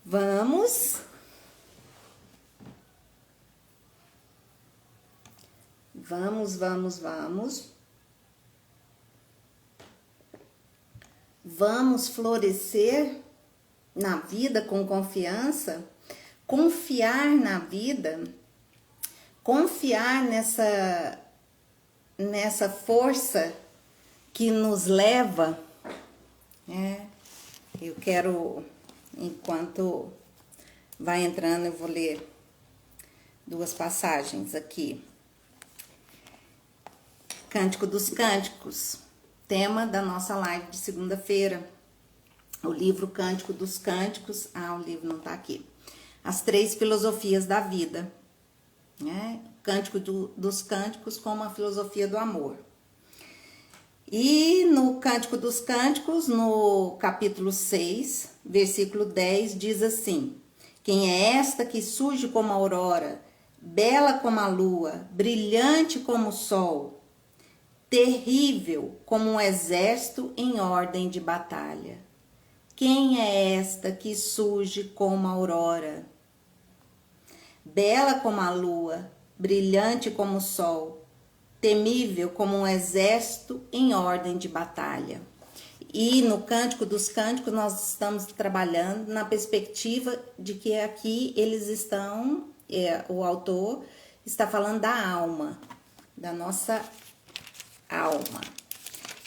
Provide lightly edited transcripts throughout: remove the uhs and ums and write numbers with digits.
Vamos. Vamos florescer na vida com confiança, confiar na vida, confiar nessa força que nos leva. Eu quero, enquanto vai entrando, eu vou ler duas passagens aqui. Cântico dos Cânticos, tema da nossa live de segunda-feira. O livro Cântico dos Cânticos, o livro não tá aqui. As 3 filosofias da vida. Cântico dos Cânticos como a filosofia do amor. E no Cântico dos Cânticos, no capítulo 6, versículo 10, diz assim: quem é esta que surge como a aurora, bela como a lua, brilhante como o sol, terrível como um exército em ordem de batalha? Quem é esta que surge como a aurora, bela como a lua, brilhante como o sol, temível como um exército em ordem de batalha? E no Cântico dos Cânticos nós estamos trabalhando na perspectiva de que aqui eles estão, o autor está falando da alma, da nossa alma.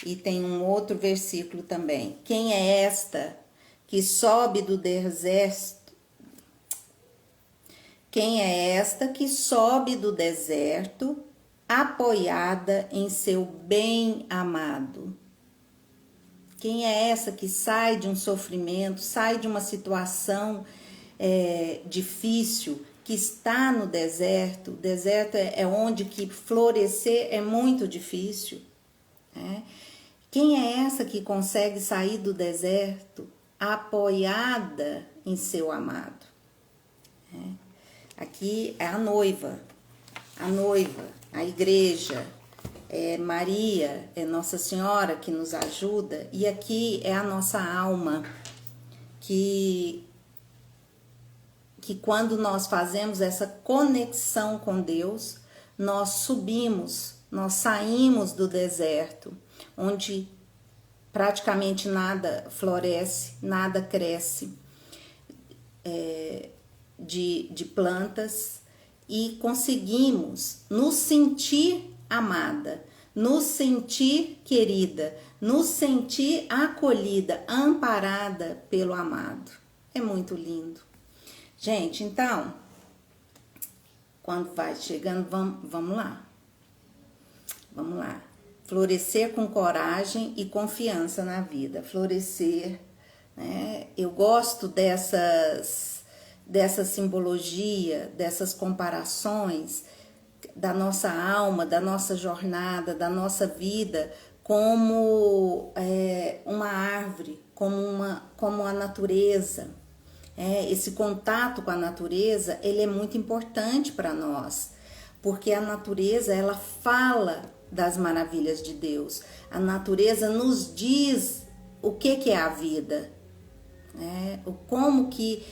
E tem um outro versículo também. Quem é esta que sobe do deserto? Quem é esta que sobe do deserto, apoiada em seu bem amado? Quem é essa que sai de um sofrimento, sai de uma situação difícil, que está no deserto? O deserto é onde que florescer é muito difícil. Quem é essa que consegue sair do deserto apoiada em seu amado? Aqui é a noiva, a igreja, Maria, é Nossa Senhora que nos ajuda, e aqui é a nossa alma, que quando nós fazemos essa conexão com Deus, nós subimos, nós saímos do deserto, onde praticamente nada floresce, nada cresce de plantas, e conseguimos nos sentir amada, nos sentir querida, nos sentir acolhida, amparada pelo amado. É muito lindo. Gente, então, quando vai chegando, vamos lá. Vamos lá. Florescer com coragem e confiança na vida. Florescer, né? Eu gosto dessa simbologia, dessas comparações da nossa alma, da nossa jornada, da nossa vida, como uma árvore, como a natureza. Esse contato com a natureza, ele é muito importante para nós, porque a natureza, ela fala das maravilhas de Deus. A natureza nos diz o que é a vida, como que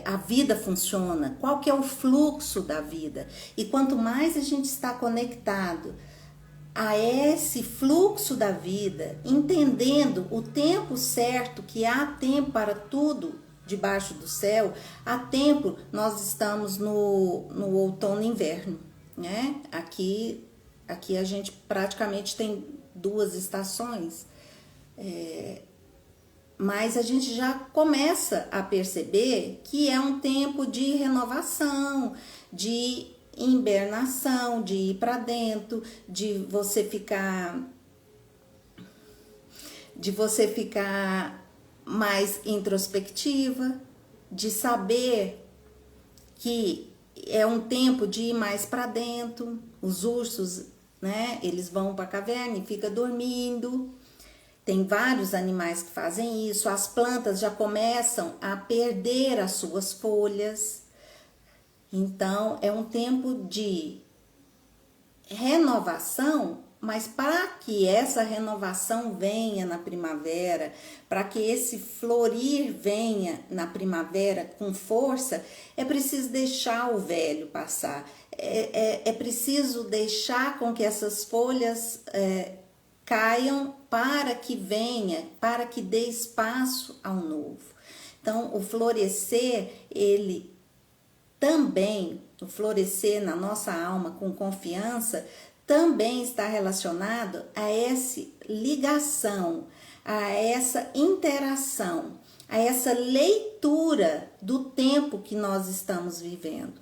a vida funciona, qual que é o fluxo da vida. E quanto mais a gente está conectado a esse fluxo da vida, entendendo o tempo certo, que há tempo para tudo debaixo do céu, há tempo. Nós estamos no outono e inverno, né? Aqui a gente praticamente tem 2 estações, mas a gente já começa a perceber que é um tempo de renovação, de hibernação, de ir para dentro, de você ficar mais introspectiva, de saber que é um tempo de ir mais para dentro. Os ursos, né, eles vão para a caverna e ficam dormindo. Tem vários animais que fazem isso. As plantas já começam a perder as suas folhas. Então, é um tempo de renovação Mas para que essa renovação venha na primavera, para que esse florir venha na primavera com força, é preciso deixar o velho passar. É preciso deixar com que essas folhas caiam para que venha, para que dê espaço ao novo. Então, o florescer, ele também, o florescer na nossa alma com confiança, também está relacionado a essa ligação, a essa interação, a essa leitura do tempo que nós estamos vivendo.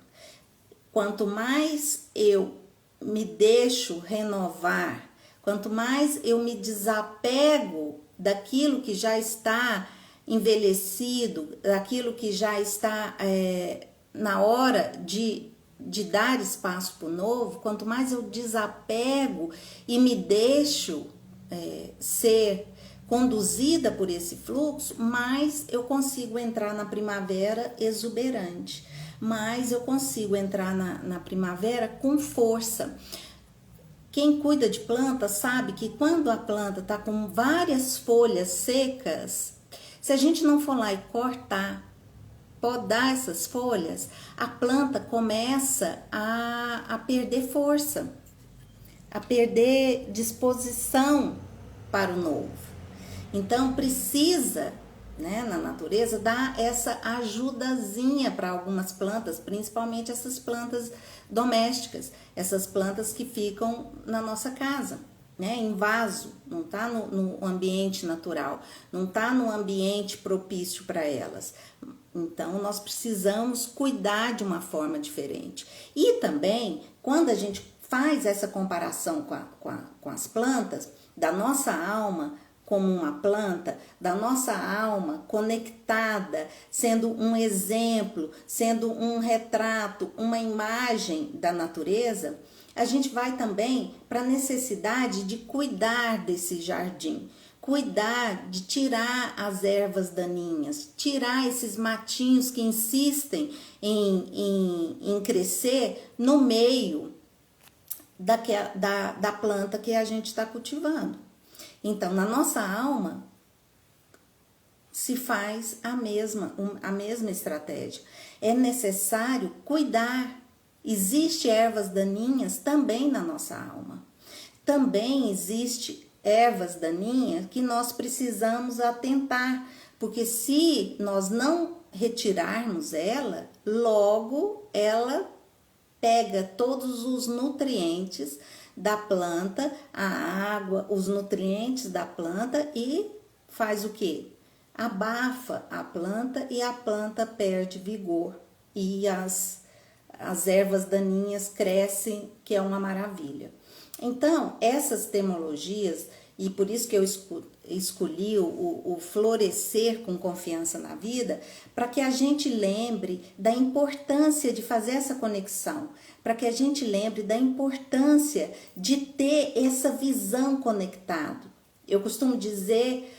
Quanto mais eu me deixo renovar, quanto mais eu me desapego daquilo que já está envelhecido, daquilo que já está na hora de dar espaço para o novo, quanto mais eu desapego e me deixo ser conduzida por esse fluxo, mais eu consigo entrar na primavera exuberante, mais eu consigo entrar na primavera com força. Quem cuida de planta sabe que quando a planta está com várias folhas secas, se a gente não for lá e cortar, podar essas folhas, a planta começa a perder força, a perder disposição para o novo. Então precisa, né, na natureza, dar essa ajudazinha para algumas plantas, principalmente essas plantas domésticas, essas plantas que ficam na nossa casa, né, em vaso, não está no ambiente natural, não está no ambiente propício para elas. Então, nós precisamos cuidar de uma forma diferente. E também, quando a gente faz essa comparação com as plantas, da nossa alma como uma planta, da nossa alma conectada, sendo um exemplo, sendo um retrato, uma imagem da natureza, a gente vai também para a necessidade de cuidar desse jardim, cuidar de tirar as ervas daninhas, tirar esses matinhos que insistem em crescer no meio da planta que a gente está cultivando. Então, na nossa alma, se faz a mesma estratégia. É necessário cuidar. Existem ervas daninhas também na nossa alma. Também existe ervas daninhas que nós precisamos atentar, porque se nós não retirarmos ela, logo ela pega todos os nutrientes da planta, a água, os nutrientes da planta e faz o quê? Abafa a planta e a planta perde vigor e as ervas daninhas crescem, que é uma maravilha. Então, essas termologias, e por isso que eu escolhi o florescer com confiança na vida, para que a gente lembre da importância de fazer essa conexão, para que a gente lembre da importância de ter essa visão conectada. Eu costumo dizer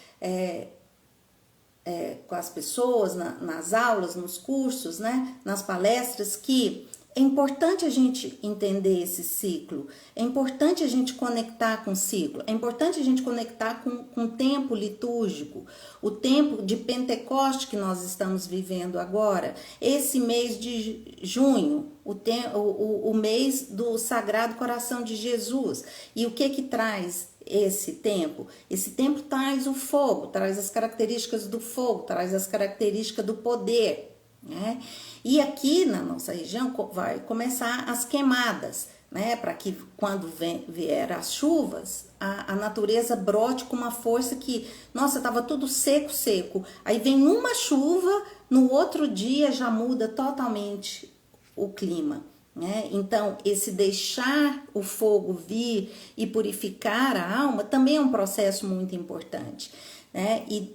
com as pessoas, nas aulas, nos cursos, né, nas palestras, que é importante a gente entender esse ciclo, é importante a gente conectar com o ciclo, é importante a gente conectar com o tempo litúrgico, o tempo de Pentecoste que nós estamos vivendo agora, esse mês de junho, o mês do Sagrado Coração de Jesus. E o que traz esse tempo? Esse tempo traz o fogo, traz as características do fogo, traz as características do poder, né? E aqui na nossa região vai começar as queimadas, né? Para que quando vier as chuvas, a natureza brote com uma força que, nossa, estava tudo seco. Aí vem uma chuva, no outro dia já muda totalmente o clima, né? Então, esse deixar o fogo vir e purificar a alma também é um processo muito importante, né? E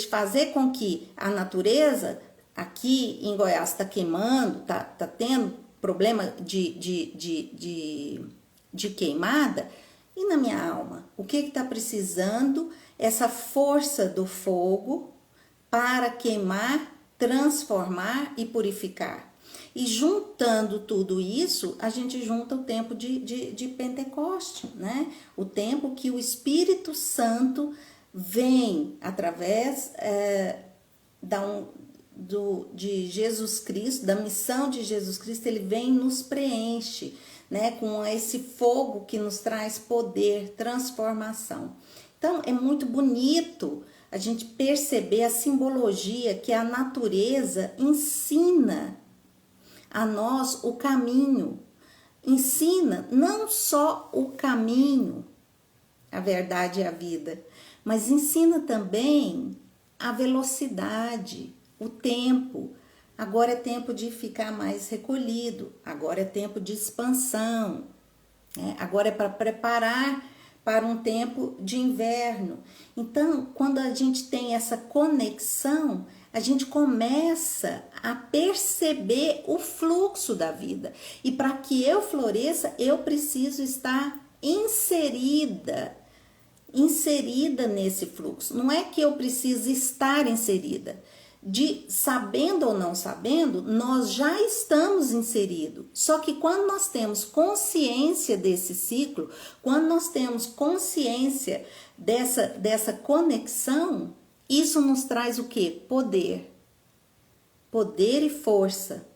fazer com que a natureza aqui em Goiás está queimando, tá tendo problema de queimada, e na minha alma, o que está precisando? Essa força do fogo para queimar, transformar e purificar. E juntando tudo isso, a gente junta o tempo de Pentecoste, né? O tempo que o Espírito Santo vem através de Jesus Cristo, da missão de Jesus Cristo, ele vem e nos preenche, né? Com esse fogo que nos traz poder, transformação. Então, é muito bonito a gente perceber a simbologia que a natureza ensina a nós o caminho. Ensina não só o caminho, a verdade e a vida, mas ensina também a velocidade, o tempo. Agora é tempo de ficar mais recolhido, agora é tempo de expansão, né? Agora é para preparar para um tempo de inverno. Então, quando a gente tem essa conexão, a gente começa a perceber o fluxo da vida. E para que eu floresça, eu preciso estar inserida nesse fluxo. Não é que eu preciso estar inserida. Sabendo ou não sabendo, nós já estamos inseridos. Só que quando nós temos consciência desse ciclo, quando nós temos consciência dessa conexão, isso nos traz o quê? Poder. Poder e força.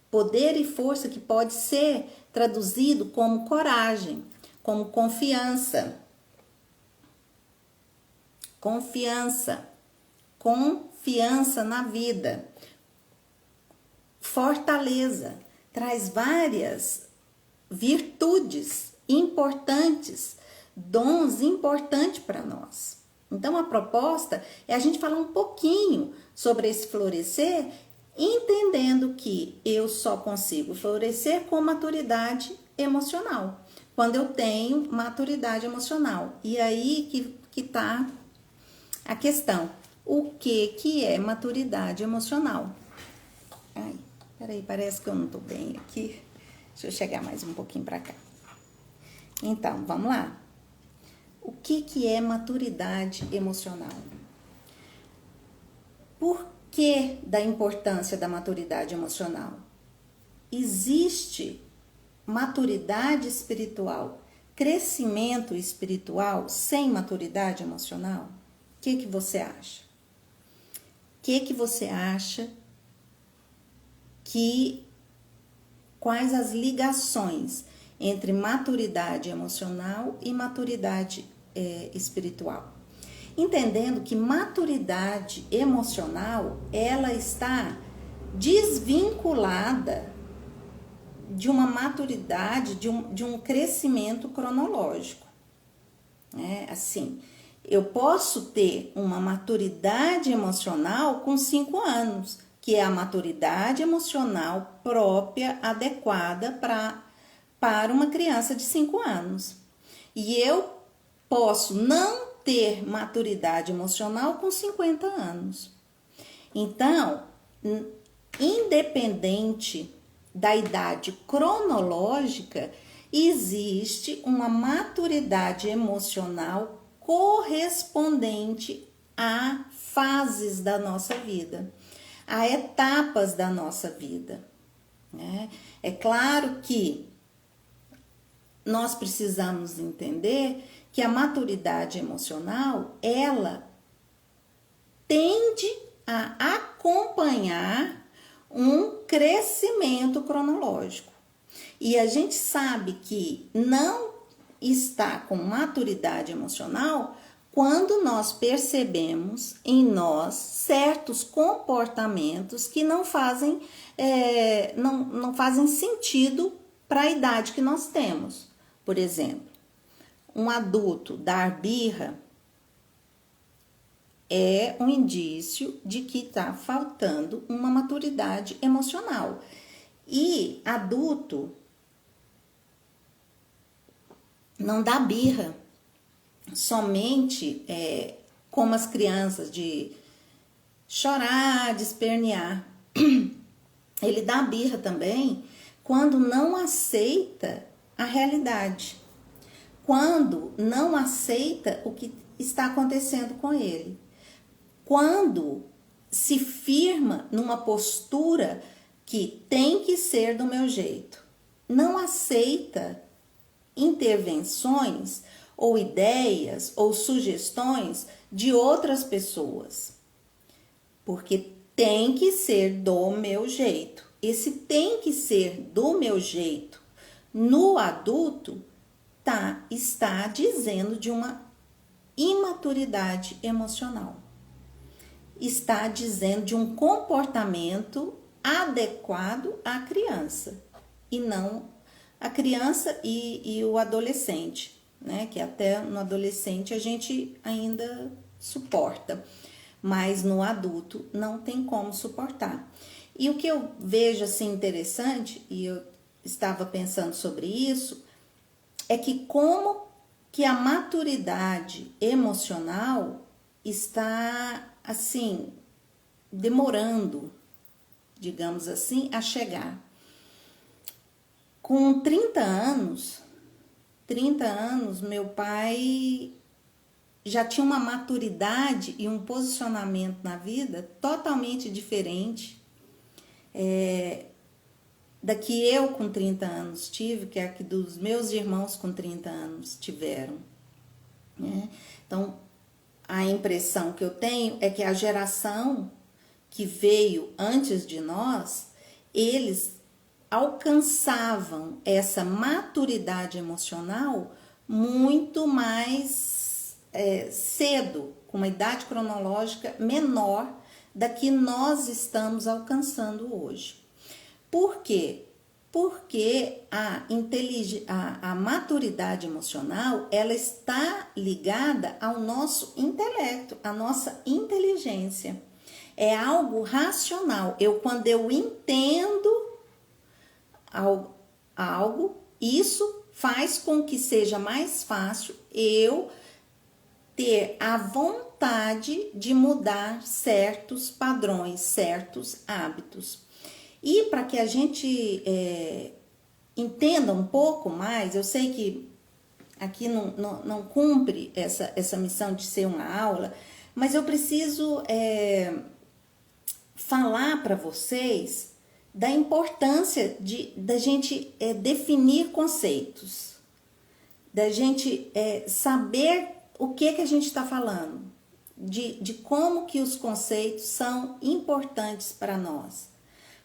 Poder e força que pode ser traduzido como coragem, como confiança. Confiança na vida, fortaleza, traz várias virtudes importantes, dons importantes para nós. Então a proposta é a gente falar um pouquinho sobre esse florescer, entendendo que eu só consigo florescer com maturidade emocional, quando eu tenho maturidade emocional. E aí que tá a questão. O que é maturidade emocional? Ai, peraí, parece que eu não tô bem aqui. Deixa eu chegar mais um pouquinho para cá. Então, vamos lá. O que é maturidade emocional? Por que da importância da maturidade emocional? Existe maturidade espiritual, crescimento espiritual sem maturidade emocional? O que você acha? O que você acha quais as ligações entre maturidade emocional e maturidade espiritual? Entendendo que maturidade emocional, ela está desvinculada de uma maturidade, de um crescimento cronológico. Assim, eu posso ter uma maturidade emocional com 5 anos, que é a maturidade emocional própria, adequada para uma criança de 5 anos. E eu posso não ter maturidade emocional com 50 anos. Então, independente da idade cronológica, existe uma maturidade emocional correspondente a fases da nossa vida, a etapas da nossa vida, né? É claro que nós precisamos entender que a maturidade emocional, ela tende a acompanhar um crescimento cronológico. E a gente sabe que não está com maturidade emocional quando nós percebemos em nós certos comportamentos que não fazem sentido para a idade que nós temos. Por exemplo, um adulto dar birra é um indício de que está faltando uma maturidade emocional. E adulto não dá birra somente como as crianças, de chorar, de espernear. Ele dá birra também quando não aceita a realidade, quando não aceita o que está acontecendo com ele, quando se firma numa postura que tem que ser do meu jeito. Não aceita intervenções ou ideias ou sugestões de outras pessoas, porque tem que ser do meu jeito. Esse tem que ser do meu jeito no adulto está dizendo de uma imaturidade emocional. Está dizendo de um comportamento adequado à criança e não a criança e o adolescente, né? Que até no adolescente a gente ainda suporta, mas no adulto não tem como suportar. E o que eu vejo assim interessante, e eu estava pensando sobre isso, é que como que a maturidade emocional está assim demorando, digamos assim, a chegar. Com 30 anos, meu pai já tinha uma maturidade e um posicionamento na vida totalmente diferente da que eu com 30 anos tive, que é a que dos meus irmãos com 30 anos tiveram, né? Então, a impressão que eu tenho é que a geração que veio antes de nós, eles alcançavam essa maturidade emocional muito mais cedo, com uma idade cronológica menor da que nós estamos alcançando hoje. Por quê? Porque a maturidade emocional, ela está ligada ao nosso intelecto, à nossa inteligência. É algo racional. Quando eu entendo algo, isso faz com que seja mais fácil eu ter a vontade de mudar certos padrões, certos hábitos. E para que a gente entenda um pouco mais, eu sei que aqui não cumpre essa missão de ser uma aula, mas eu preciso falar para vocês da importância da gente definir conceitos, da gente saber o que a gente está falando, de como que os conceitos são importantes para nós,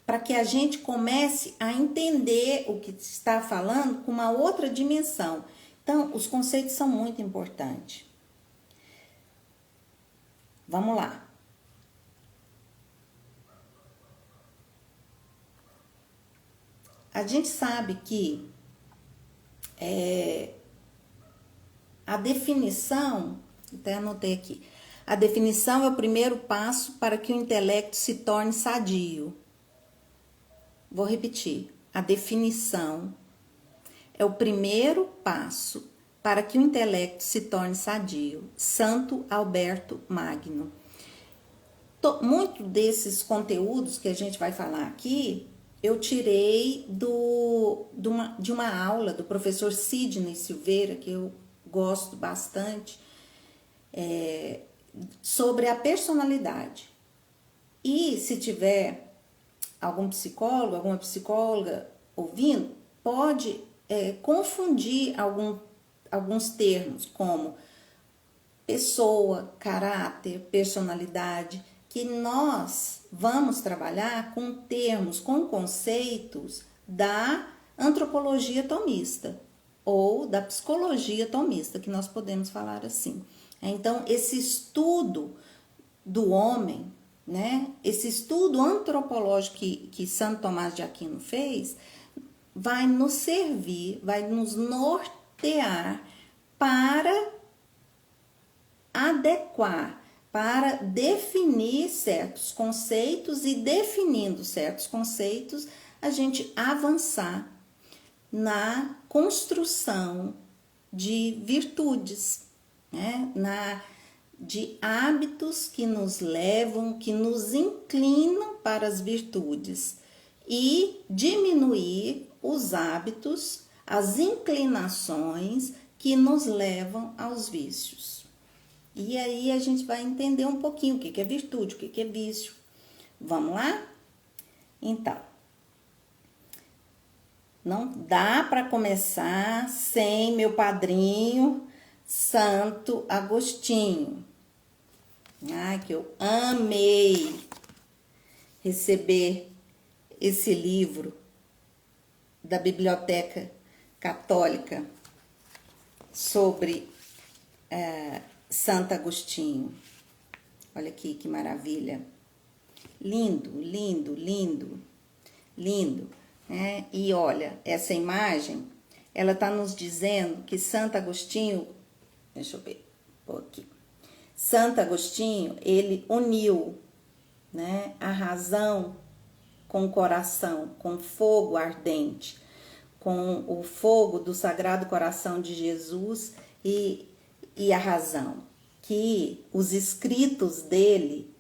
para que a gente comece a entender o que está falando com uma outra dimensão. Então, os conceitos são muito importantes. Vamos lá. A gente sabe que a definição, até anotei aqui, a definição é o primeiro passo para que o intelecto se torne sadio. Vou repetir, a definição é o primeiro passo para que o intelecto se torne sadio. Santo Alberto Magno. Muito desses conteúdos que a gente vai falar aqui, eu tirei de uma aula do professor Sidney Silveira, que eu gosto bastante, sobre a personalidade. E se tiver algum psicólogo, alguma psicóloga ouvindo, pode confundir alguns termos como pessoa, caráter, personalidade, que nós vamos trabalhar com termos, com conceitos da antropologia tomista ou da psicologia tomista, que nós podemos falar assim. Então, esse estudo do homem, né, esse estudo antropológico que Santo Tomás de Aquino fez, vai nos servir, vai nos nortear para adequar, para definir certos conceitos e definindo certos conceitos, a gente avançar na construção de virtudes, né? De hábitos que nos levam, que nos inclinam para as virtudes e diminuir os hábitos, as inclinações que nos levam aos vícios. E aí a gente vai entender um pouquinho o que é virtude, o que é vício. Vamos lá? Então, Não dá para começar sem meu padrinho Santo Agostinho. Ai, que eu amei receber esse livro da Biblioteca Católica sobre Santo Agostinho. Olha aqui que maravilha. Lindo, lindo, lindo, lindo. Né? E olha, essa imagem, ela está nos dizendo que Santo Agostinho, deixa eu ver, pô aqui. Santo Agostinho, ele uniu, né, a razão com o coração, com fogo ardente, com o fogo do Sagrado Coração de Jesus e a razão. Que os escritos dele,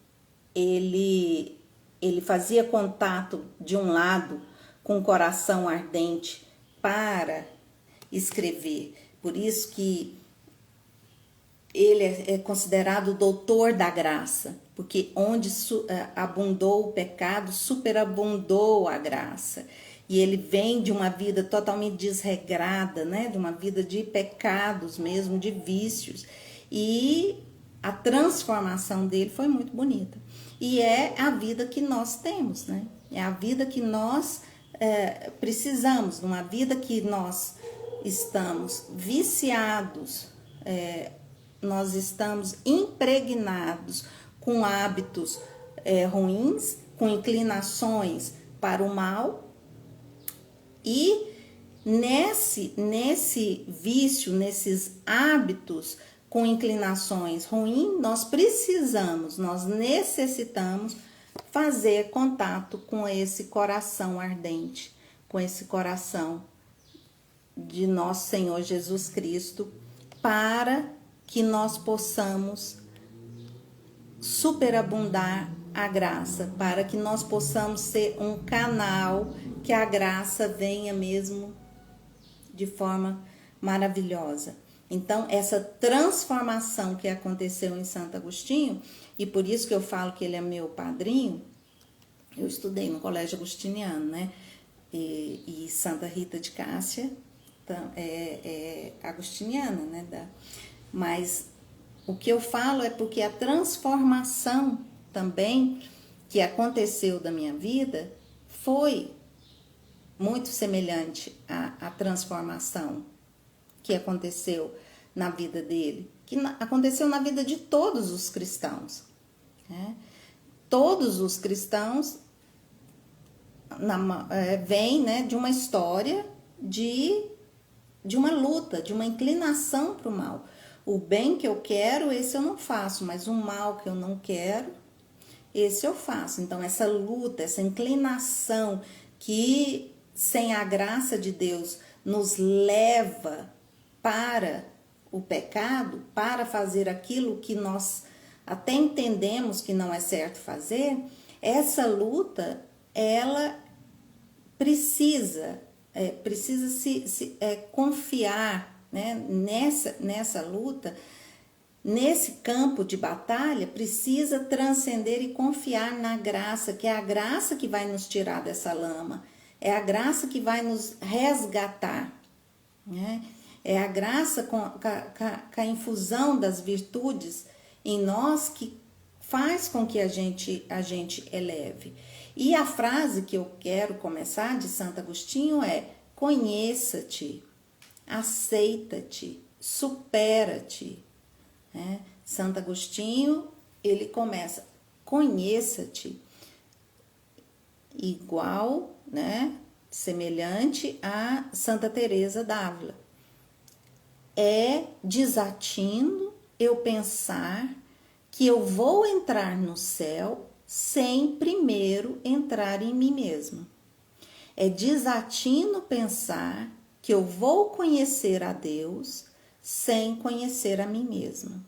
ele fazia contato de um lado com o coração ardente para escrever. Por isso que ele é considerado o doutor da graça, porque onde abundou o pecado, superabundou a graça. E ele vem de uma vida totalmente desregrada, né? De uma vida de pecados mesmo, de vícios. E a transformação dele foi muito bonita. E é a vida que nós temos, né? É a vida que nós precisamos, numa vida que nós estamos viciados, nós estamos impregnados com hábitos ruins, com inclinações para o mal. E nesse vício, nesses hábitos com inclinações ruins, nós necessitamos fazer contato com esse coração ardente, com esse coração de nosso Senhor Jesus Cristo, para que nós possamos superabundar a graça, para que nós possamos ser um canal que a graça venha mesmo de forma maravilhosa. Então, essa transformação que aconteceu em Santo Agostinho, e por isso que eu falo que ele é meu padrinho, eu estudei no colégio agostiniano, né? E Santa Rita de Cássia é agostiniana, né? Mas o que eu falo é porque a transformação também que aconteceu da minha vida foi muito semelhante à transformação que aconteceu na vida dele, que aconteceu na vida de todos os cristãos. Né? Todos os cristãos vêm, né, de uma história de uma luta, de uma inclinação para o mal. O bem que eu quero, esse eu não faço, mas o mal que eu não quero, esse eu faço. Então, essa luta, essa inclinação que, sem a graça de Deus, nos leva para o pecado, para fazer aquilo que nós até entendemos que não é certo fazer, essa luta, ela precisa confiar, né? Nessa luta, nesse campo de batalha, precisa transcender e confiar na graça, que é a graça que vai nos tirar dessa lama, é a graça que vai nos resgatar, né? É a graça com a infusão das virtudes em nós que faz com que a gente eleve. E a frase que eu quero começar de Santo Agostinho é: conheça-te, aceita-te, supera-te. Né? Santo Agostinho, ele começa: conheça-te, igual, né, semelhante a Santa Teresa d'Ávila. É desatino eu pensar que eu vou entrar no céu sem primeiro entrar em mim mesma. É desatino pensar que eu vou conhecer a Deus sem conhecer a mim mesma.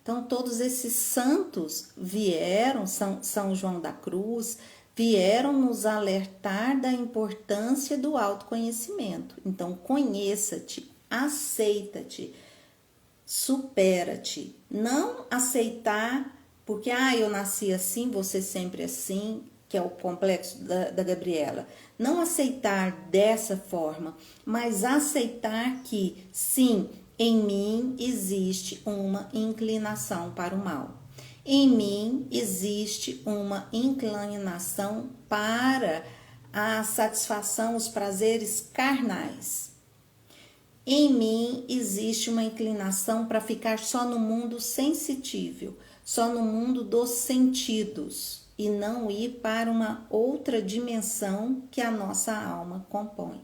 Então, todos esses santos vieram, São João da Cruz, vieram nos alertar da importância do autoconhecimento. Então, conheça-te, aceita-te, supera-te. Não aceitar porque eu nasci assim, você sempre assim, que é o complexo da Gabriela. Não aceitar dessa forma, mas aceitar que, sim, em mim existe uma inclinação para o mal. Em mim existe uma inclinação para a satisfação, os prazeres carnais. Em mim existe uma inclinação para ficar só no mundo sensitível, só no mundo dos sentidos e não ir para uma outra dimensão que a nossa alma compõe.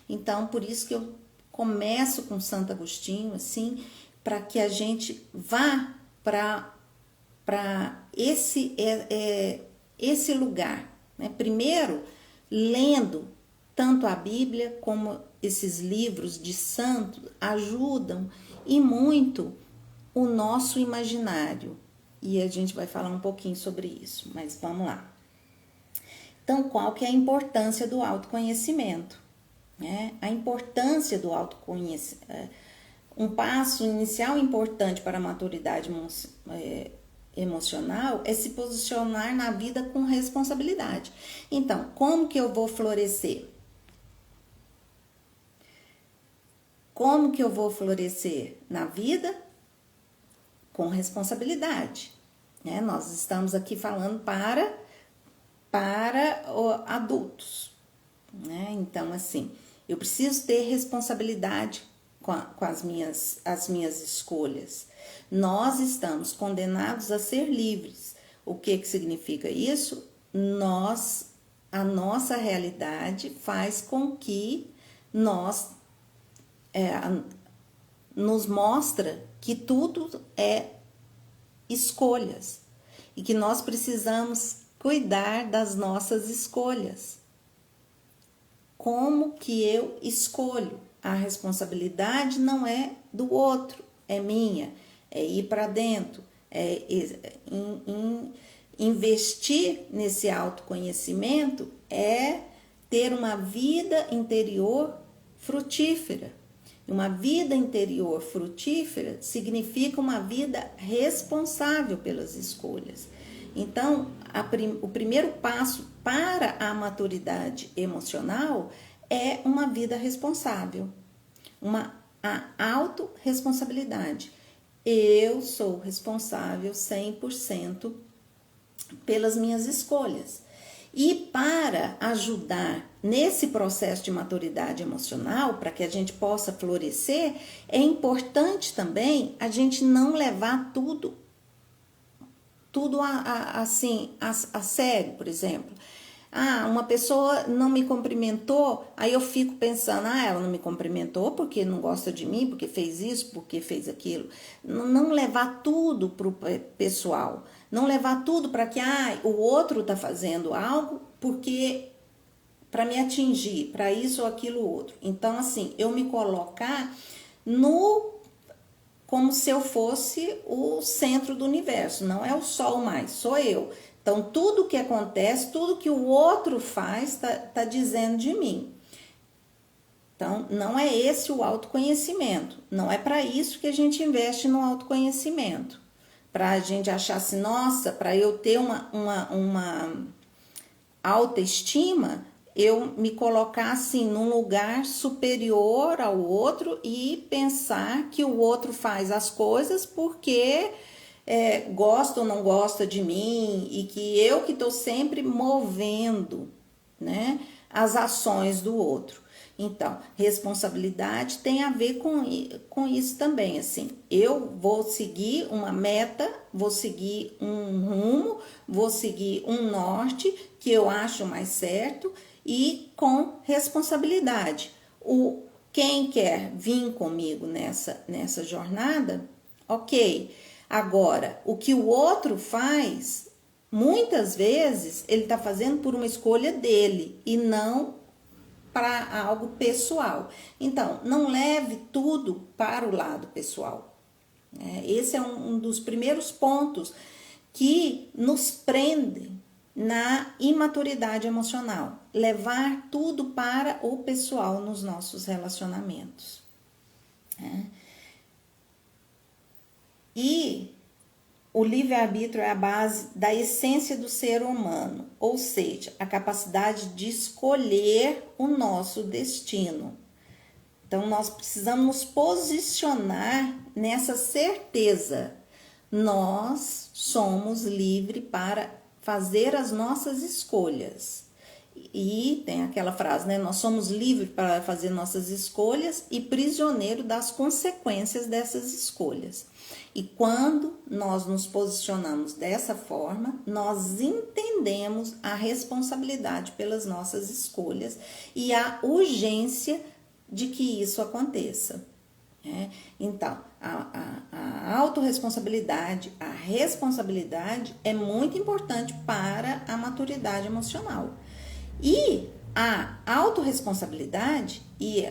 Então, por isso que eu começo com Santo Agostinho, assim, para que a gente vá para esse lugar, né? Primeiro, lendo tanto a Bíblia como esses livros de santos ajudam e muito o nosso imaginário. E a gente vai falar um pouquinho sobre isso, mas vamos lá. Então, qual que é a importância do autoconhecimento? A importância do autoconhecimento. Um passo inicial importante para a maturidade emocional é se posicionar na vida com responsabilidade. Então, como que eu vou florescer? Como que eu vou florescer na vida? Com responsabilidade. Nós estamos aqui falando para adultos. Então, assim, eu preciso ter responsabilidade com as minhas escolhas. Nós estamos condenados a ser livres. O que significa isso? A nossa realidade faz com que nos mostra que tudo é escolhas e que nós precisamos cuidar das nossas escolhas. Como que eu escolho? A responsabilidade não é do outro, é minha, é ir para dentro, investir nesse autoconhecimento é ter uma vida interior frutífera. Uma vida interior frutífera significa uma vida responsável pelas escolhas. Então, o primeiro passo para a maturidade emocional é uma vida responsável, a autorresponsabilidade. Eu sou responsável 100% pelas minhas escolhas. E para ajudar nesse processo de maturidade emocional, para que a gente possa florescer, é importante também a gente não levar tudo a sério, por exemplo. Uma pessoa não me cumprimentou, aí eu fico pensando, ela não me cumprimentou porque não gosta de mim, porque fez isso, porque fez aquilo. Não levar tudo para o pessoal, não levar tudo para que o outro está fazendo algo porque para me atingir, para isso ou aquilo outro. Então, assim, eu me colocar como se eu fosse o centro do universo, não é o sol mais, sou eu. Então, tudo que acontece, tudo que o outro faz, tá dizendo de mim. Então, não é esse o autoconhecimento. Não é para isso que a gente investe no autoconhecimento. Para a gente achar assim, nossa, para eu ter uma autoestima, eu me colocar assim num lugar superior ao outro e pensar que o outro faz as coisas porque gosta ou não gosta de mim e que eu que estou sempre movendo, né, as ações do outro. Então, responsabilidade tem a ver com isso também, assim, eu vou seguir uma meta, vou seguir um rumo, vou seguir um norte que eu acho mais certo e com responsabilidade. Quem quer vir comigo nessa jornada, ok. Agora, o que o outro faz, muitas vezes ele está fazendo por uma escolha dele e não para algo pessoal. Então, não leve tudo para o lado pessoal. Esse é um dos primeiros pontos que nos prendem na imaturidade emocional. Levar tudo para o pessoal nos nossos relacionamentos. E o livre-arbítrio é a base da essência do ser humano, ou seja, a capacidade de escolher o nosso destino. Então, nós precisamos nos posicionar nessa certeza. Nós somos livres para fazer as nossas escolhas. E tem aquela frase, né? Nós somos livres para fazer nossas escolhas e prisioneiro das consequências dessas escolhas. E quando nós nos posicionamos dessa forma, nós entendemos a responsabilidade pelas nossas escolhas e a urgência de que isso aconteça. Então, a autorresponsabilidade, a responsabilidade é muito importante para a maturidade emocional. E a autorresponsabilidade e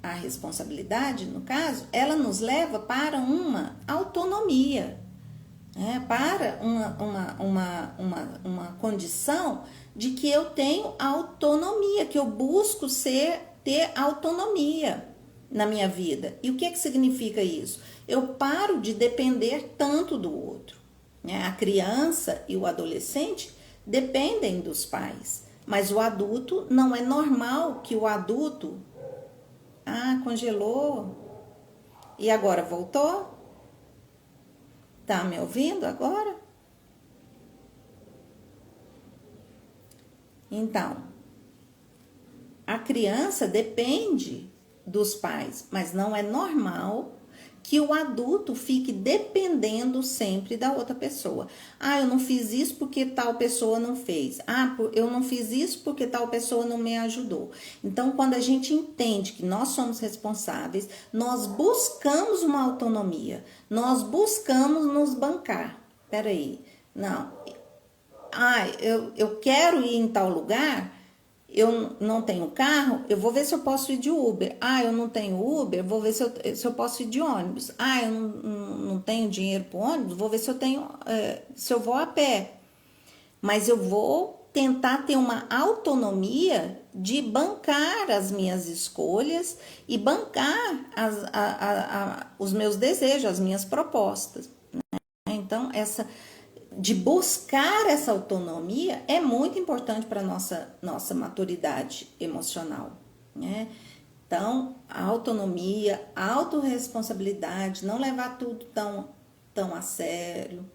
a responsabilidade, no caso, ela nos leva para uma autonomia, para uma condição de que eu tenho autonomia, que eu busco ter autonomia na minha vida. E o que significa isso? Eu paro de depender tanto do outro. A criança e o adolescente dependem dos pais, mas o adulto, não é normal que o adulto... congelou. E agora voltou? Tá me ouvindo agora? Então, a criança depende dos pais, mas não é normal que o adulto fique dependendo sempre da outra pessoa. Eu não fiz isso porque tal pessoa não fez. Eu não fiz isso porque tal pessoa não me ajudou. Então, quando a gente entende que nós somos responsáveis, nós buscamos uma autonomia. Nós buscamos nos bancar. Peraí, não. Eu quero ir em tal lugar... Eu não tenho carro, eu vou ver se eu posso ir de Uber. Eu não tenho Uber, vou ver se eu posso ir de ônibus. Eu não tenho dinheiro para o ônibus, vou ver se eu vou a pé. Mas eu vou tentar ter uma autonomia de bancar as minhas escolhas e bancar os meus desejos, as minhas propostas. Então, de buscar essa autonomia é muito importante para a nossa maturidade emocional, Então, a autonomia, a autorresponsabilidade, não levar tudo tão a sério,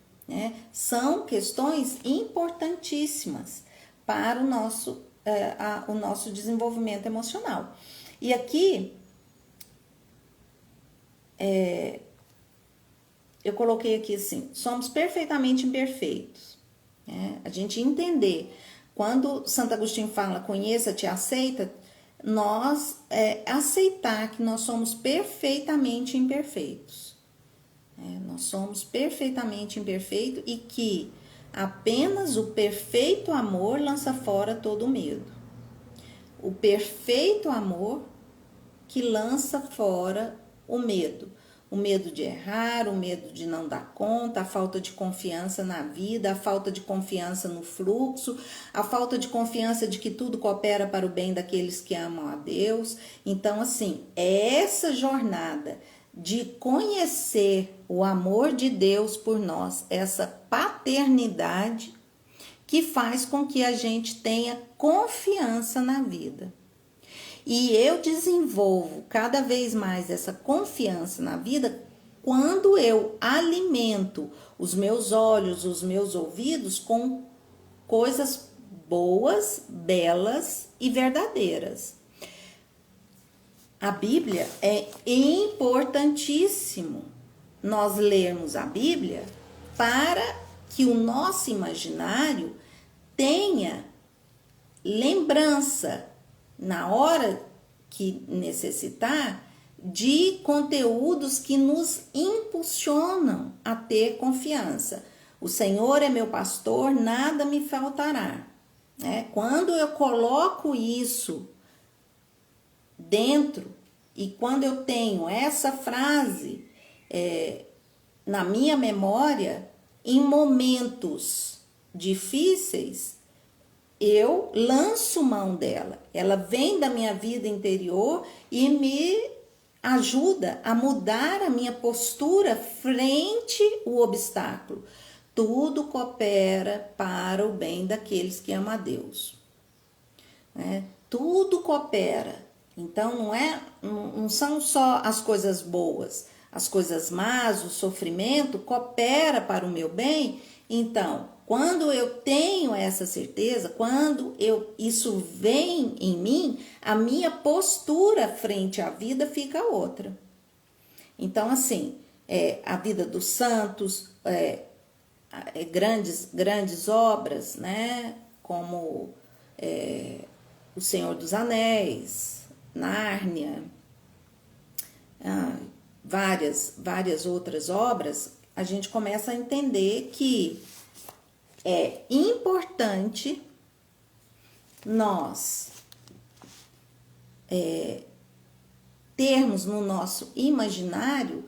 são questões importantíssimas para o nosso desenvolvimento emocional. E aqui, eu coloquei aqui assim, somos perfeitamente imperfeitos. A gente entender, quando Santo Agostinho fala, conheça-te, aceita, nós aceitar que nós somos perfeitamente imperfeitos. Nós somos perfeitamente imperfeitos e que apenas o perfeito amor lança fora todo medo. O perfeito amor que lança fora o medo. O medo de errar, o medo de não dar conta, a falta de confiança na vida, a falta de confiança no fluxo, a falta de confiança de que tudo coopera para o bem daqueles que amam a Deus. Então, assim, é essa jornada de conhecer o amor de Deus por nós, essa paternidade que faz com que a gente tenha confiança na vida. E eu desenvolvo cada vez mais essa confiança na vida quando eu alimento os meus olhos, os meus ouvidos com coisas boas, belas e verdadeiras. A Bíblia é importantíssimo nós lermos a Bíblia para que o nosso imaginário tenha lembrança na hora que necessitar de conteúdos que nos impulsionam a ter confiança. O Senhor é meu pastor, nada me faltará. Quando eu coloco isso dentro e quando eu tenho essa frase na minha memória, em momentos difíceis, eu lanço mão dela. Ela vem da minha vida interior e me ajuda a mudar a minha postura frente ao obstáculo. tudo coopera para o bem daqueles que amam a Deus. Né? Tudo coopera. Então não são só as coisas boas, as coisas más, o sofrimento coopera para o meu bem. Então, quando eu tenho essa certeza, quando isso vem em mim, a minha postura frente à vida fica outra. Então, assim, a vida dos santos, grandes obras, né? Como O Senhor dos Anéis, Nárnia, várias outras obras, a gente começa a entender que é importante nós termos no nosso imaginário,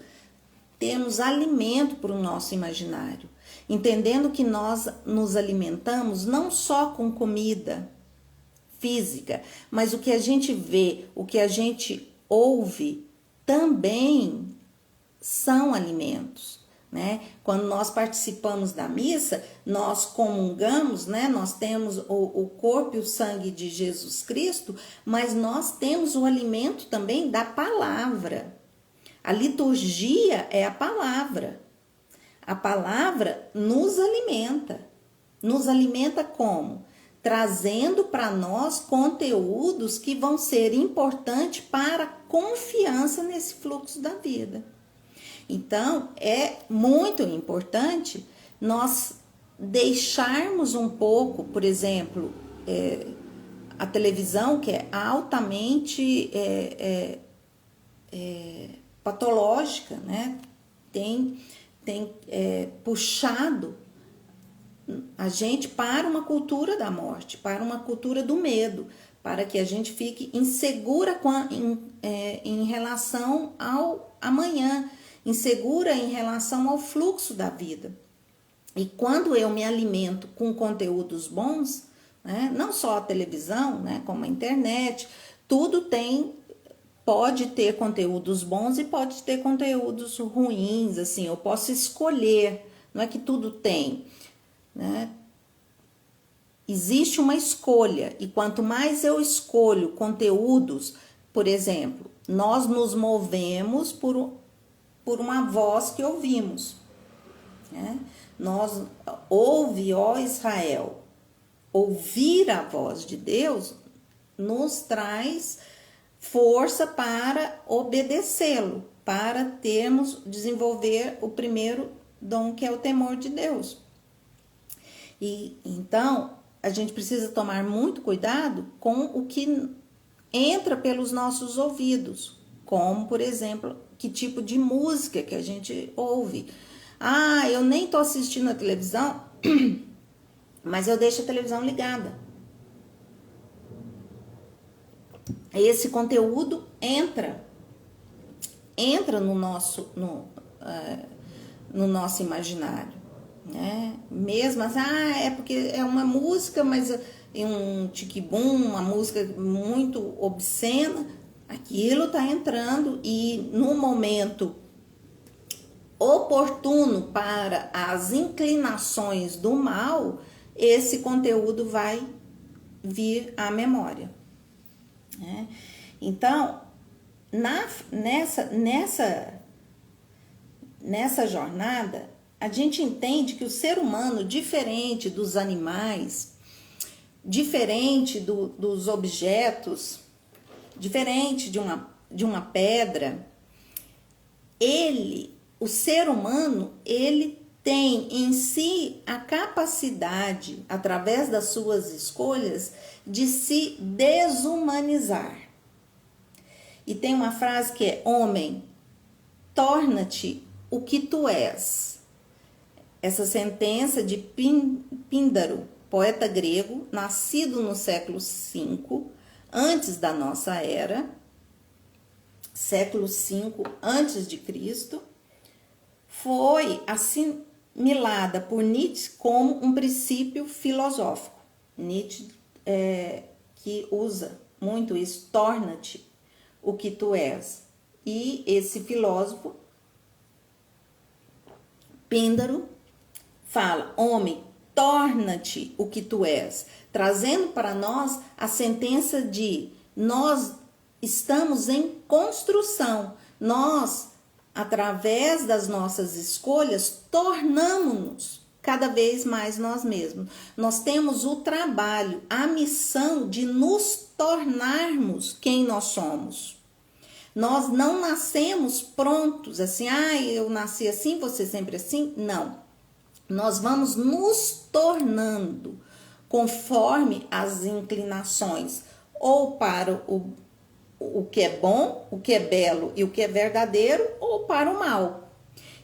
termos alimento para o nosso imaginário, entendendo que nós nos alimentamos não só com comida física, mas o que a gente vê, o que a gente ouve também são alimentos, né? Quando nós participamos da missa, nós comungamos, né? Nós temos o corpo e o sangue de Jesus Cristo, mas nós temos o alimento também da palavra. A liturgia é a palavra. A palavra nos alimenta. Nos alimenta como? Trazendo para nós conteúdos que vão ser importantes para a confiança nesse fluxo da vida. Então, é muito importante nós deixarmos um pouco, por exemplo, a televisão, que é altamente patológica, né? Tem puxado a gente para uma cultura da morte, para uma cultura do medo, para que a gente fique insegura em relação ao amanhã, insegura em relação ao fluxo da vida. E quando eu me alimento com conteúdos bons, né, não só a televisão, né, como a internet, tudo pode ter conteúdos bons e pode ter conteúdos ruins, assim, eu posso escolher, não é que tudo tem, né? Existe uma escolha, e quanto mais eu escolho conteúdos, por exemplo, nós nos movemos por uma voz que ouvimos, né? Ouve, ó Israel, ouvir a voz de Deus nos traz força para obedecê-lo, para desenvolver o primeiro dom, que é o temor de Deus. E então a gente precisa tomar muito cuidado com o que entra pelos nossos ouvidos, como, por exemplo, que tipo de música que a gente ouve. Ah, eu nem tô assistindo a televisão, mas eu deixo a televisão ligada. Esse conteúdo entra no nosso imaginário, né? Mesmo assim, é porque é uma música, mas um tiquibum, uma música muito obscena, aquilo tá entrando, e no momento oportuno para as inclinações do mal, esse conteúdo vai vir à memória, né? Então, nessa jornada, a gente entende que o ser humano, diferente dos animais, diferente dos objetos, diferente de uma pedra, o ser humano, ele tem em si a capacidade, através das suas escolhas, de se desumanizar. E tem uma frase que é: homem, torna-te o que tu és. Essa sentença de Píndaro, poeta grego, nascido no século V, antes da nossa era, século V antes de Cristo, foi assimilada por Nietzsche como um princípio filosófico. Nietzsche que usa muito isso, torna-te o que tu és. E esse filósofo, Píndaro, fala: homem, torna-te o que tu és, trazendo para nós a sentença de nós estamos em construção. Nós, através das nossas escolhas, tornamos-nos cada vez mais nós mesmos. Nós temos o trabalho, a missão de nos tornarmos quem nós somos. Nós não nascemos prontos, assim, eu nasci assim, você sempre assim. Não. Nós vamos nos tornando conforme as inclinações, ou para o que é bom, o que é belo e o que é verdadeiro, ou para o mal.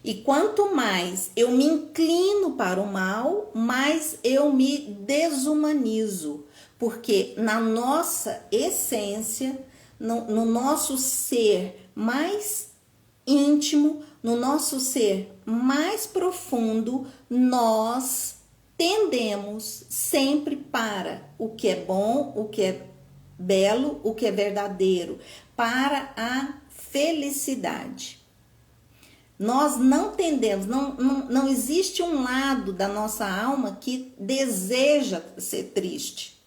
E quanto mais eu me inclino para o mal, mais eu me desumanizo, porque na nossa essência, no nosso ser mais íntimo, no nosso ser mais profundo, nós tendemos sempre para o que é bom, o que é belo, o que é verdadeiro, para a felicidade. Nós não tendemos, não existe um lado da nossa alma que deseja ser triste.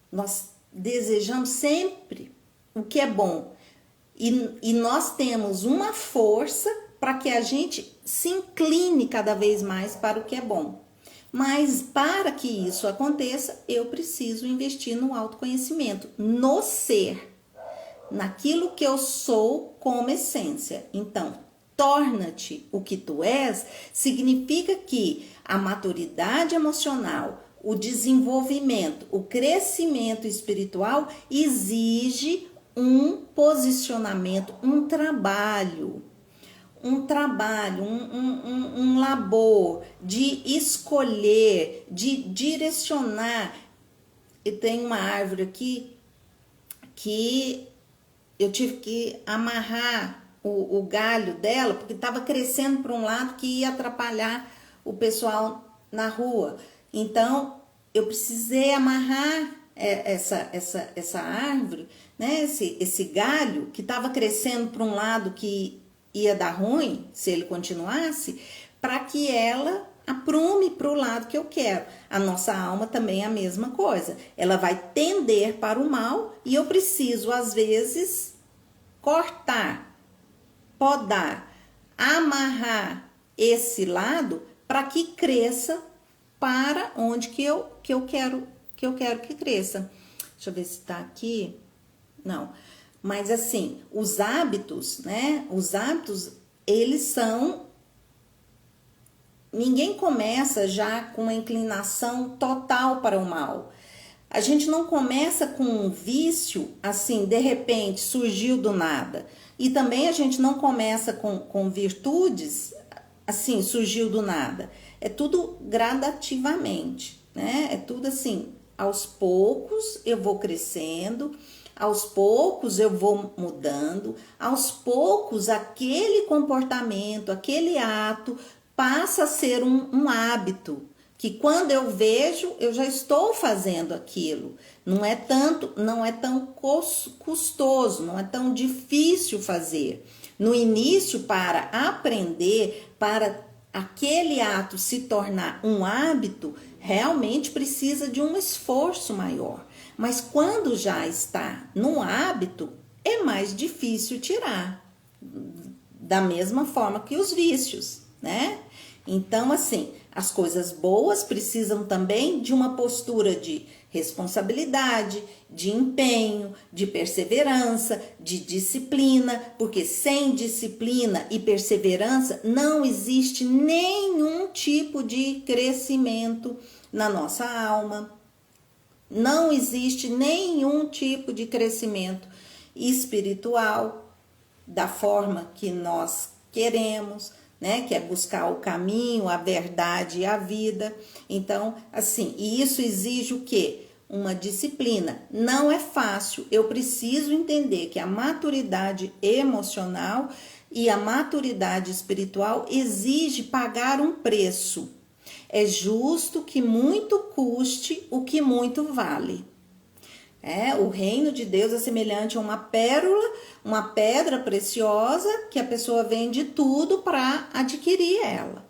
Nós desejamos sempre o que é bom. E nós temos uma força para que a gente se incline cada vez mais para o que é bom. Mas para que isso aconteça, eu preciso investir no autoconhecimento, no ser, naquilo que eu sou como essência. Então, torna-te o que tu és, significa que a maturidade emocional, o desenvolvimento, o crescimento espiritual exige um posicionamento, um trabalho, um labor de escolher, de direcionar. E tem uma árvore aqui que eu tive que amarrar o galho dela, porque estava crescendo para um lado que ia atrapalhar o pessoal na rua. Então, eu precisei amarrar essa árvore, né? Esse galho que estava crescendo para um lado que ia dar ruim, se ele continuasse, para que ela aprume para o lado que eu quero. A nossa alma também é a mesma coisa. Ela vai tender para o mal e eu preciso, às vezes, cortar, podar, amarrar esse lado para que cresça para onde que eu quero que cresça. Deixa eu ver se tá aqui. Não. Mas assim, os hábitos, né? Os hábitos, eles são... Ninguém começa já com uma inclinação total para o mal. A gente não começa com um vício, assim, de repente, surgiu do nada. E também a gente não começa com virtudes, assim, surgiu do nada. É tudo gradativamente, né? É tudo assim, aos poucos eu vou crescendo, aos poucos eu vou mudando, aos poucos aquele comportamento, aquele ato passa a ser um hábito, que quando eu vejo, eu já estou fazendo aquilo. Não é tão custoso, não é tão difícil fazer. No início, para aprender, para aquele ato se tornar um hábito, realmente precisa de um esforço maior. Mas quando já está num hábito, é mais difícil tirar. Da mesma forma que os vícios, né? Então, assim, as coisas boas precisam também de uma postura de responsabilidade, de empenho, de perseverança, de disciplina, porque sem disciplina e perseverança não existe nenhum tipo de crescimento na nossa alma, não existe nenhum tipo de crescimento espiritual da forma que nós queremos, né? Que é buscar o caminho, a verdade e a vida. Então, assim, e isso exige o quê? Uma disciplina. Não é fácil. Eu preciso entender que a maturidade emocional e a maturidade espiritual exige pagar um preço. É justo que muito custe o que muito vale. O reino de Deus é semelhante a uma pérola, uma pedra preciosa que a pessoa vende tudo para adquirir ela.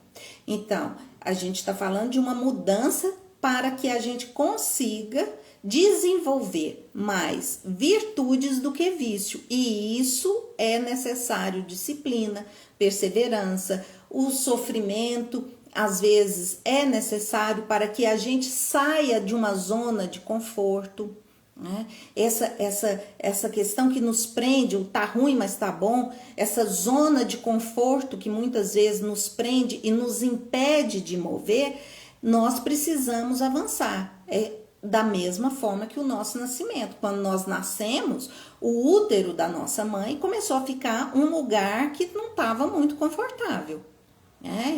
Então, a gente está falando de uma mudança para que a gente consiga desenvolver mais virtudes do que vício. E isso é necessário disciplina, perseverança, o sofrimento, às vezes é necessário para que a gente saia de uma zona de conforto, né? Essa questão que nos prende, o tá ruim, mas tá bom, essa zona de conforto que muitas vezes nos prende e nos impede de mover, nós precisamos avançar. Da mesma forma que o nosso nascimento. Quando nós nascemos, o útero da nossa mãe começou a ficar um lugar que não estava muito confortável.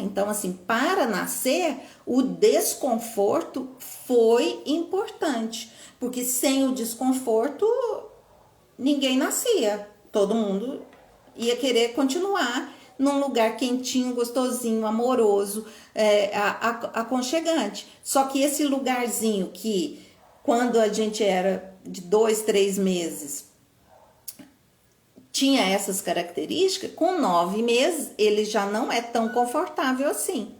Então, assim, para nascer, o desconforto foi importante, porque sem o desconforto, ninguém nascia. Todo mundo ia querer continuar num lugar quentinho, gostosinho, amoroso, aconchegante. Só que esse lugarzinho que, quando a gente era de 2, 3 meses, tinha essas características, com 9 meses ele já não é tão confortável assim,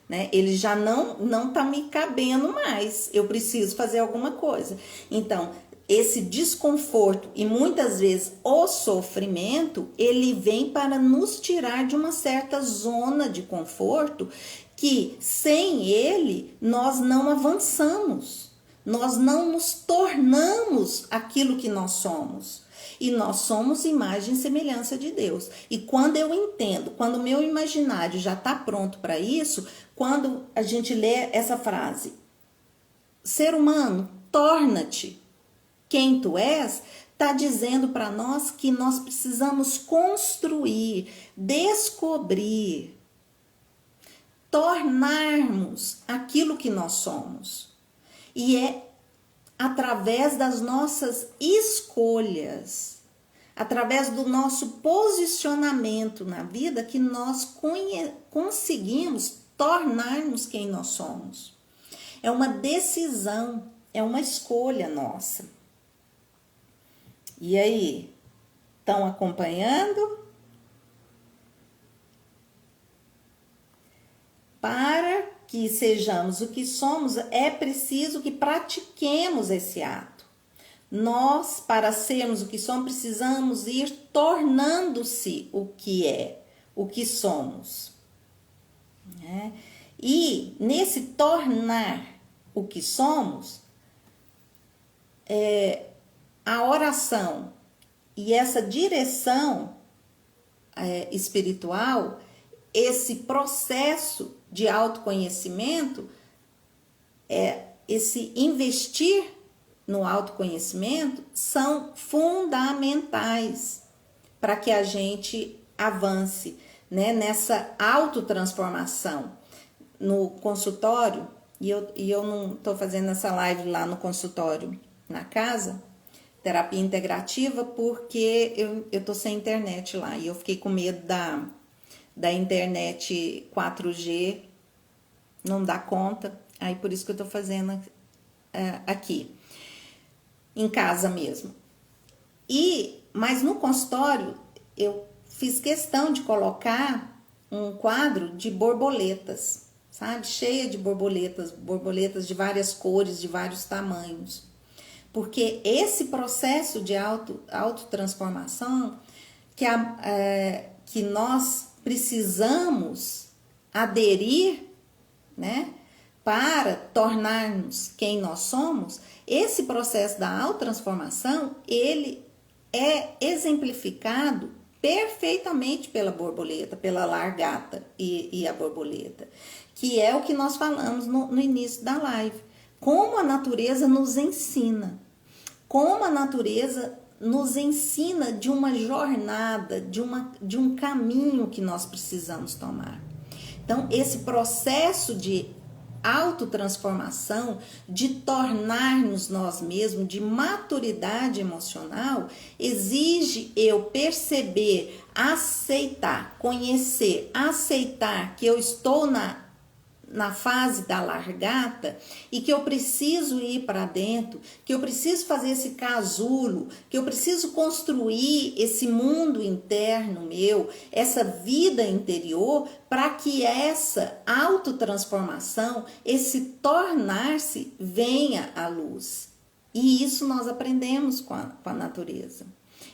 né? Ele já não tá me cabendo mais, eu preciso fazer alguma coisa. Então, esse desconforto e muitas vezes o sofrimento, ele vem para nos tirar de uma certa zona de conforto que sem ele nós não avançamos, nós não nos tornamos aquilo que nós somos. E nós somos imagem e semelhança de Deus. E quando eu entendo, quando o meu imaginário já está pronto para isso, quando a gente lê essa frase, ser humano, torna-te quem tu és, está dizendo para nós que nós precisamos construir, descobrir, tornarmos aquilo que nós somos. E é através das nossas escolhas, através do nosso posicionamento na vida que nós conseguimos tornar-nos quem nós somos. É uma decisão, é uma escolha nossa. E aí, estão acompanhando? Para que sejamos o que somos, é preciso que pratiquemos esse ato. Nós, para sermos o que somos, precisamos ir tornando-se o que é, o que somos. E nesse tornar o que somos, a oração e essa direção espiritual, esse processo de autoconhecimento, esse investir no autoconhecimento são fundamentais para que a gente avance, né, nessa autotransformação. No consultório, e eu não estou fazendo essa live lá no consultório, na casa, terapia integrativa, porque eu tô sem internet lá e eu fiquei com medo da internet 4G não dar conta, aí por isso que eu tô fazendo aqui, em casa mesmo. Mas no consultório, eu fiz questão de colocar um quadro de borboletas, sabe? Cheia de borboletas de várias cores, de vários tamanhos. Porque esse processo de autotransformação que nós precisamos aderir, né, para tornar-nos quem nós somos, esse processo da autotransformação, ele é exemplificado perfeitamente pela borboleta, pela largata e a borboleta, que é o que nós falamos no início da live. Como a natureza nos ensina, como a natureza nos ensina de uma jornada, de um caminho que nós precisamos tomar. Então, esse processo de autotransformação, de tornar-nos nós mesmos, de maturidade emocional, exige eu perceber, aceitar, conhecer, aceitar que eu estou na fase da largata e que eu preciso ir para dentro, que eu preciso fazer esse casulo, que eu preciso construir esse mundo interno meu, essa vida interior, para que essa autotransformação, esse tornar-se, venha à luz. E isso nós aprendemos com a natureza.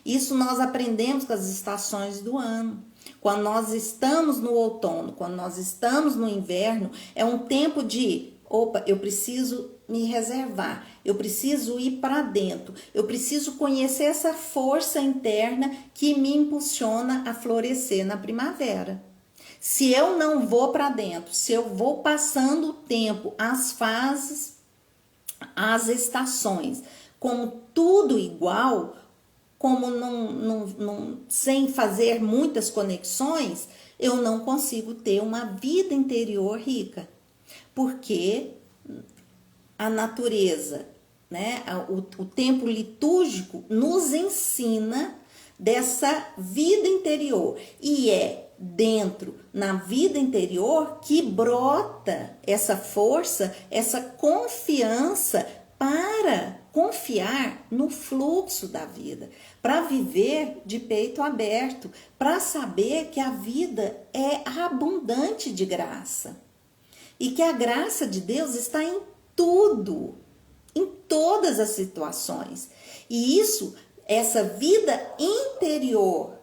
Isso nós aprendemos com as estações do ano. Quando nós estamos no outono, quando nós estamos no inverno, é um tempo de, opa, eu preciso me reservar, eu preciso ir para dentro, eu preciso conhecer essa força interna que me impulsiona a florescer na primavera. Se eu não vou para dentro, se eu vou passando o tempo, as fases, as estações, como tudo igual, como sem fazer muitas conexões, eu não consigo ter uma vida interior rica. Porque a natureza, né, o tempo litúrgico nos ensina dessa vida interior. E é dentro, na vida interior, que brota essa força, essa confiança para confiar no fluxo da vida, para viver de peito aberto, para saber que a vida é abundante de graça e que a graça de Deus está em tudo, em todas as situações. E isso, essa vida interior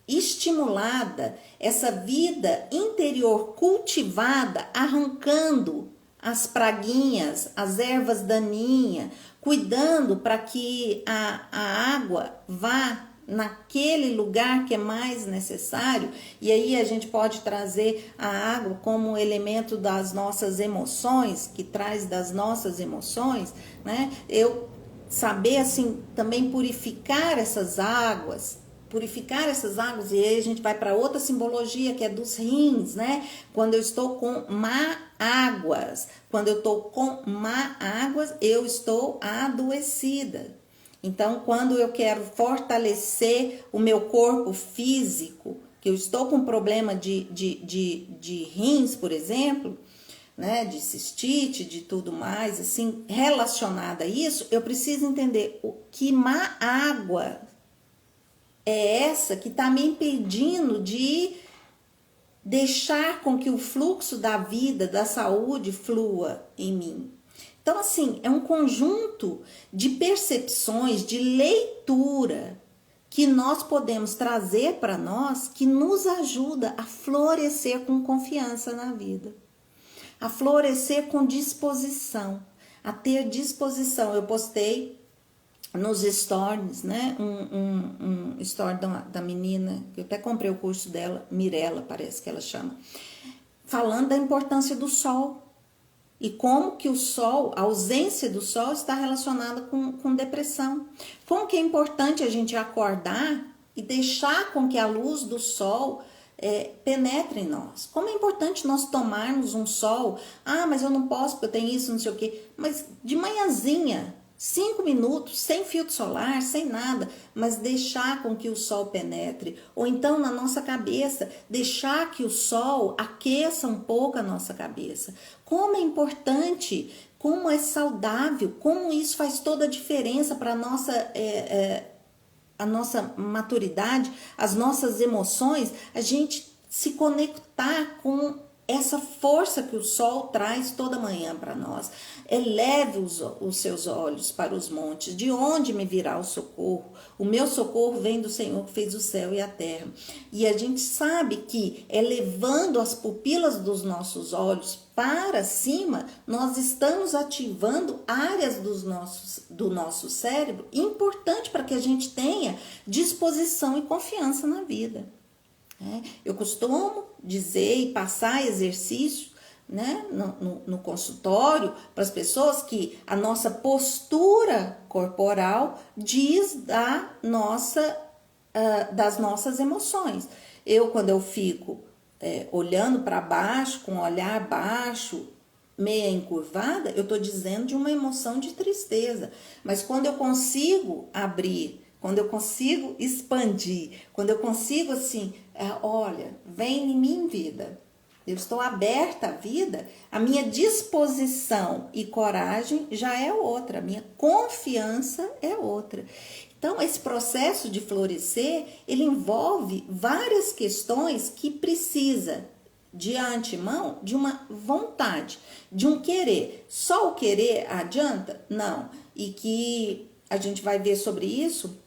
estimulada, essa vida interior cultivada, arrancando as praguinhas, as ervas daninhas, cuidando para que a água vá naquele lugar que é mais necessário. E aí a gente pode trazer a água como elemento das nossas emoções, que traz das nossas emoções, né? Eu saber assim também purificar essas águas, e aí a gente vai para outra simbologia que é dos rins, né? Quando eu estou com má águas, eu estou adoecida. Então, quando eu quero fortalecer o meu corpo físico, que eu estou com problema de rins, por exemplo, né, de cistite, de tudo mais, assim, relacionada a isso, eu preciso entender o que má água é essa que está me impedindo de deixar com que o fluxo da vida, da saúde, flua em mim. Então, assim, é um conjunto de percepções, de leitura que nós podemos trazer para nós, que nos ajuda a florescer com confiança na vida, a florescer com disposição, a ter disposição. Eu postei nos stories, né, um story da menina, que eu até comprei o curso dela, Mirella, parece que ela chama, falando da importância do sol e como que o sol, a ausência do sol está relacionada com depressão. Como que é importante a gente acordar e deixar com que a luz do sol penetre em nós. Como é importante nós tomarmos um sol. Ah, mas eu não posso porque eu tenho isso, não sei o quê. Mas de manhãzinha, 5 minutos, sem filtro solar, sem nada, mas deixar com que o sol penetre. Ou então na nossa cabeça, deixar que o sol aqueça um pouco a nossa cabeça. Como é importante, como é saudável, como isso faz toda a diferença para a nossa maturidade, as nossas emoções, a gente se conectar com essa força que o sol traz toda manhã para nós. Eleve os seus olhos para os montes. De onde me virá o socorro? O meu socorro vem do Senhor que fez o céu e a terra. E a gente sabe que elevando as pupilas dos nossos olhos para cima, nós estamos ativando áreas do nosso cérebro importante para que a gente tenha disposição e confiança na vida. Eu costumo dizer e passar exercício, né, no consultório para as pessoas que a nossa postura corporal diz das nossas emoções. Quando eu fico olhando para baixo, com o olhar baixo, meia encurvada, eu estou dizendo de uma emoção de tristeza. Mas quando eu consigo abrir, quando eu consigo expandir, quando eu consigo assim, olha, vem em mim vida, eu estou aberta à vida, a minha disposição e coragem já é outra, a minha confiança é outra. Então, esse processo de florescer, ele envolve várias questões que precisa, de antemão, de uma vontade, de um querer. Só o querer adianta? Não. E que a gente vai ver sobre isso,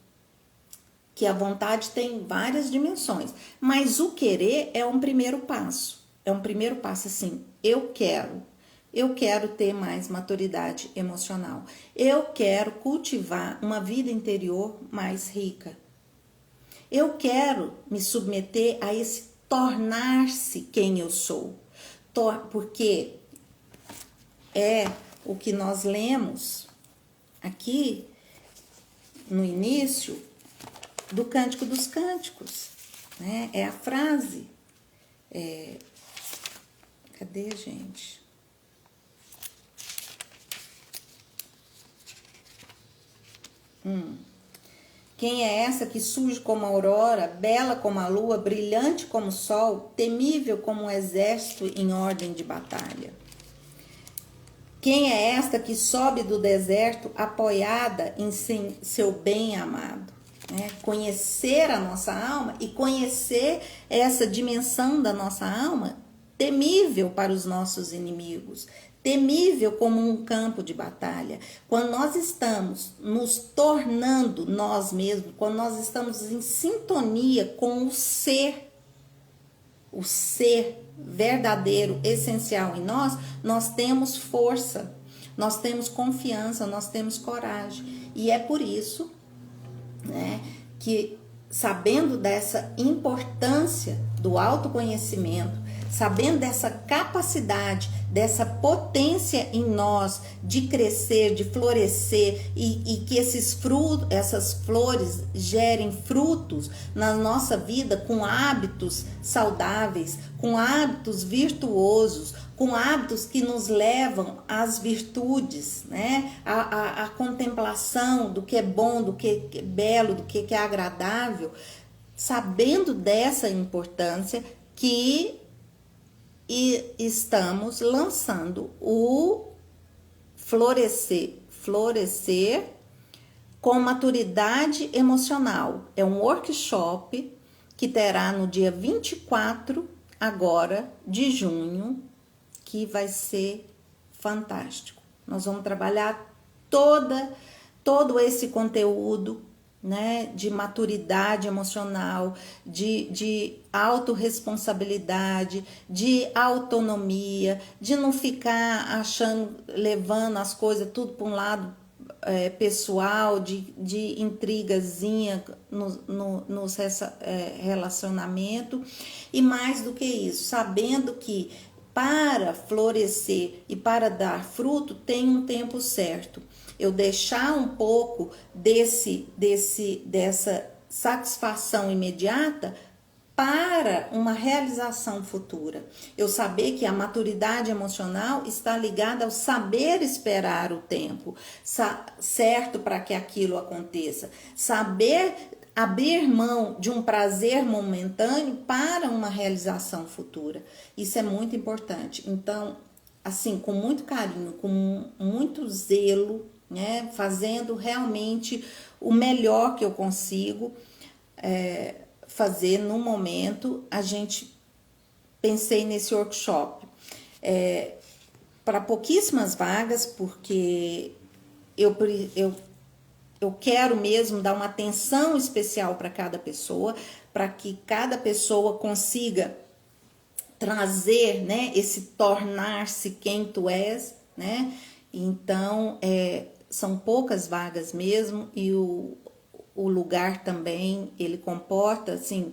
que a vontade tem várias dimensões. Mas o querer é um primeiro passo. É um primeiro passo assim, eu quero ter mais maturidade emocional. Eu quero cultivar uma vida interior mais rica. Eu quero me submeter a esse tornar-se quem eu sou. Porque é o que nós lemos aqui no início do Cântico dos Cânticos, né? É a frase. Cadê, gente? Quem é essa que surge como a aurora, bela como a lua, brilhante como o sol, temível como um exército em ordem de batalha? Quem é esta que sobe do deserto apoiada em seu bem amado? Conhecer a nossa alma e conhecer essa dimensão da nossa alma, temível para os nossos inimigos, temível como um campo de batalha. Quando nós estamos nos tornando nós mesmos, quando nós estamos em sintonia com o ser verdadeiro, essencial em nós, nós temos força, nós temos confiança, nós temos coragem. E é por isso, né, que sabendo dessa importância do autoconhecimento, sabendo dessa capacidade, dessa potência em nós de crescer, de florescer e que essas flores gerem frutos na nossa vida com hábitos saudáveis, com hábitos virtuosos, com hábitos que nos levam às virtudes, né? A contemplação do que é bom, do que é belo, do que é agradável, sabendo dessa importância que estamos lançando o florescer com maturidade emocional. É um workshop que terá no dia 24 agora de junho, que vai ser fantástico. Nós vamos trabalhar todo esse conteúdo, né, de maturidade emocional, de autorresponsabilidade, de autonomia, de não ficar levando as coisas tudo para um lado pessoal, de intrigazinha nos relacionamento. E mais do que isso, sabendo que para florescer e para dar fruto tem um tempo certo. Eu deixar um pouco dessa satisfação imediata para uma realização futura. Eu saber que a maturidade emocional está ligada ao saber esperar o tempo certo para que aquilo aconteça. Saber abrir mão de um prazer momentâneo para uma realização futura. Isso é muito importante. Então, assim, com muito carinho, com muito zelo, né, fazendo realmente o melhor que eu consigo fazer no momento, pensei nesse workshop para pouquíssimas vagas, porque eu quero mesmo dar uma atenção especial para cada pessoa, para que cada pessoa consiga trazer, né, esse tornar-se quem tu és, né? Então, são poucas vagas mesmo, e o lugar também, ele comporta, assim,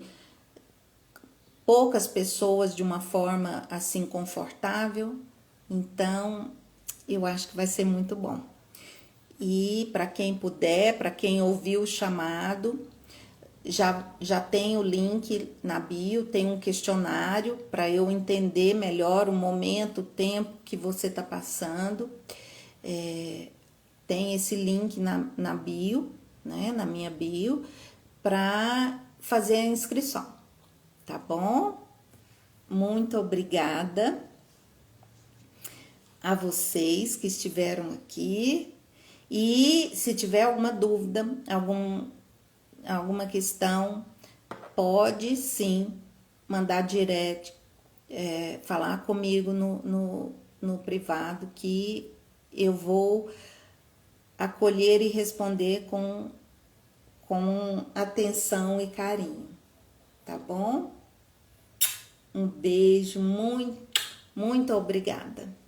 poucas pessoas de uma forma, assim, confortável. Então, eu acho que vai ser muito bom. E para quem puder, para quem ouviu o chamado, já tem o link na bio, tem um questionário para eu entender melhor o momento, o tempo que você está passando. Tem esse link na bio, né, na minha bio, para fazer a inscrição, tá bom? muito obrigada a vocês que estiveram aqui. E se tiver alguma dúvida, alguma questão, pode sim mandar direct, falar comigo no privado, que eu vou acolher e responder com atenção e carinho, tá bom? Um beijo, muito obrigada.